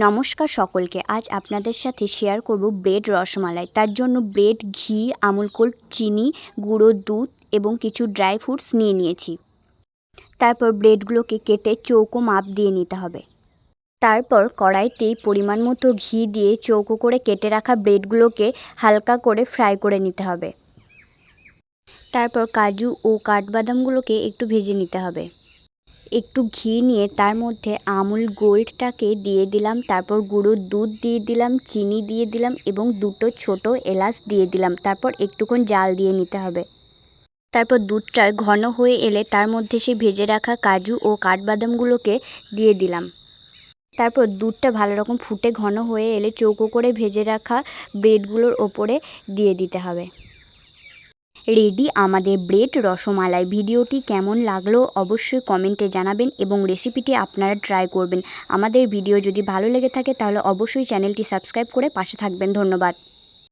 নমস্কার সকলকে। আজ আপনাদের সাথে শেয়ার করব ব্রেড রসমালাই। তার জন্য ব্রেড, ঘি, আমুল কুল, চিনি, গুঁড়ো দুধ এবং কিছু ড্রাই ফ্রুটস নিয়েছি। তারপর ব্রেডগুলোকে কেটে চৌকো মাপ দিয়ে নিতে হবে। তারপর কড়াইতে পরিমাণ মতো ঘি দিয়ে চৌকো করে কেটে রাখা ব্রেডগুলোকে হালকা করে ফ্রাই করে নিতে হবে। তারপর কাজু ও কাঠবাদামগুলোকে একটু ভেজে নিতে হবে। একটু ঘি নিয়ে তার মধ্যে আমুল গোল্ডটাকে দিয়ে দিলাম, তারপর গুঁড়ো দুধ দিয়ে দিলাম, চিনি দিয়ে দিলাম এবং দুটো ছোট এলাচ দিয়ে দিলাম। তারপর একটুক্ষণ জাল দিয়ে নিতে হবে। তারপর দুধটা ঘন হয়ে এলে তার মধ্যে সেই ভেজে রাখা কাজু ও কাঠবাদামগুলোকে দিয়ে দিলাম। তারপর দুধটা ভালো রকম ফুটে ঘন হয়ে এলে চৌকো করে ভেজে রাখা ব্রেডগুলোর ওপরে দিয়ে দিতে হবে। রেডি আমাদের ব্রেড রসমালাই। ভিডিওটি কেমন লাগলো অবশ্যই কমেন্টে জানাবেন এবং রেসিপিটি আপনারা ট্রাই করবেন। আমাদের ভিডিও যদি ভালো লেগে থাকে তাহলে অবশ্যই চ্যানেলটি সাবস্ক্রাইব করে পাশে থাকবেন। ধন্যবাদ।